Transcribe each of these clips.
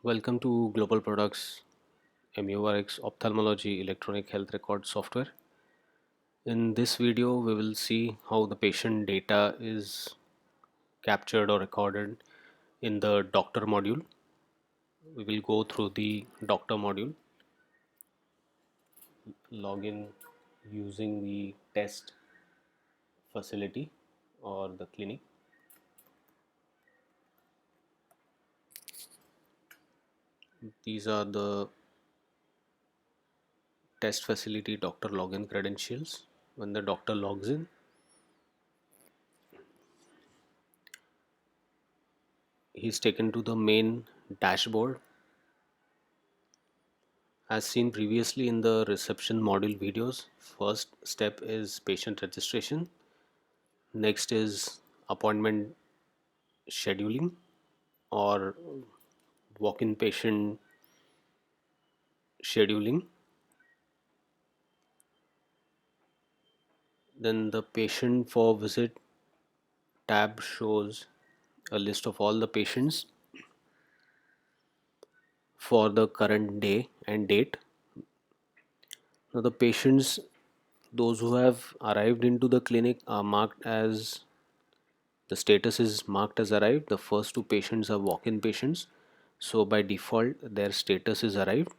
Welcome to Global Products MURX Ophthalmology Electronic Health Record Software. In this video, we will see how the patient data is captured or recorded in the doctor module. We will go through the doctor module, login using the test facility or the clinic. These are the test facility doctor login credentials. When the doctor logs in, he's taken to the main dashboard. As seen previously in the reception module videos, first step is patient registration, next is appointment scheduling or walk-in patient scheduling. Then the patient for visit tab shows a list of all the patients for the current day and date. Now the patients, those who have arrived into the clinic are marked as the status is marked as arrived. The first two patients are walk-in patients, so by default their status is arrived,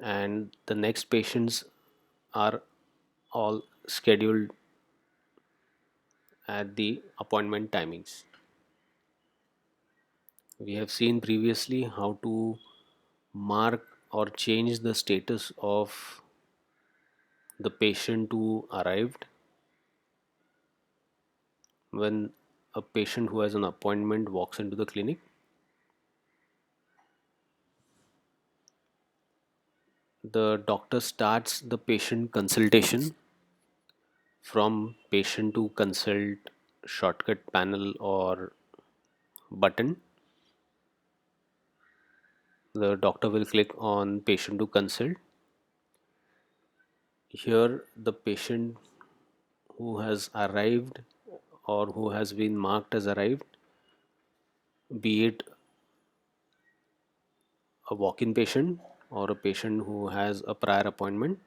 and the next patients are all scheduled at the appointment timings. We have seen previously how to mark or change the status of the patient who arrived. When a patient who has an appointment walks into the clinic, the doctor starts the patient consultation from patient to consult shortcut panel or button. The doctor will click on patient to consult. Here the patient who has arrived or who has been marked as arrived, be it a walk-in patient or a patient who has a prior appointment,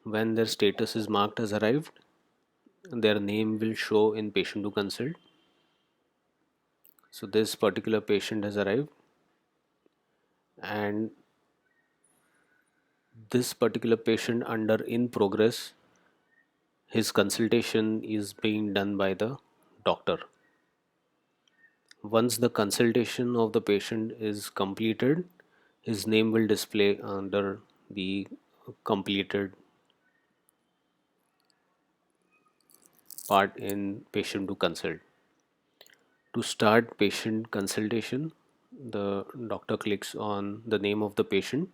when their status is marked as arrived, their name will show in patient to consult. So this particular patient has arrived, and this particular patient under in progress, his consultation is being done by the doctor. Once the consultation of the patient is completed, his name will display under the completed part in patient to consult. To start patient consultation, the doctor clicks on the name of the patient,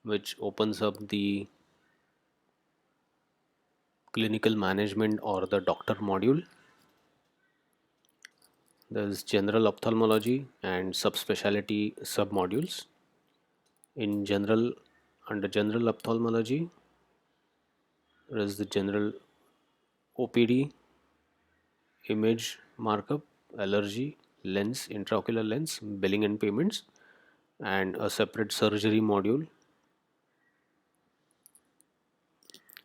which opens up the clinical management or the doctor module. There's general ophthalmology and subspecialty submodules. In general, under general ophthalmology, there is the general OPD, image markup, allergy, lens, intraocular lens, billing and payments, and a separate surgery module.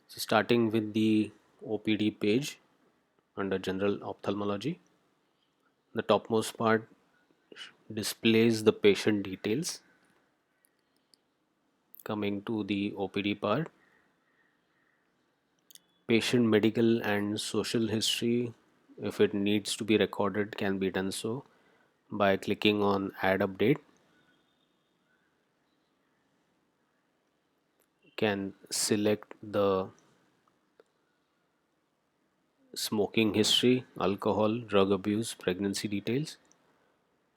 So starting with the OPD page under general ophthalmology, the topmost part displays the patient details. Coming to the OPD part, patient medical and social history, if it needs to be recorded, can be done so by clicking on add update. Can select the smoking history, alcohol, drug abuse, pregnancy details,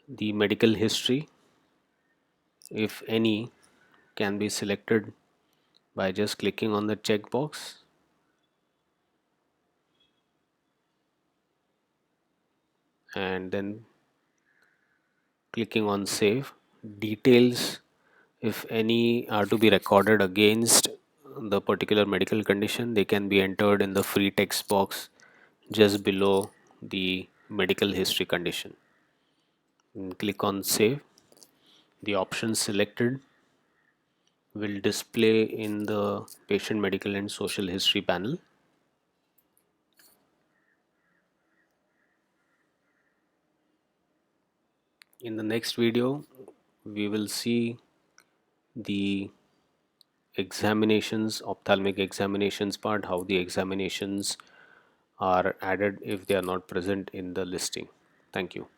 the medical history, if any, can be selected by just clicking on the checkbox and then clicking on save. Details, if any, are to be recorded against the particular medical condition, they can be entered in the free text box just below the medical history condition. And click on save. The options selected will display in the patient medical and social history panel. In the next video, we will see the examinations, ophthalmic examinations part, how the examinations are added if they are not present in the listing. Thank you.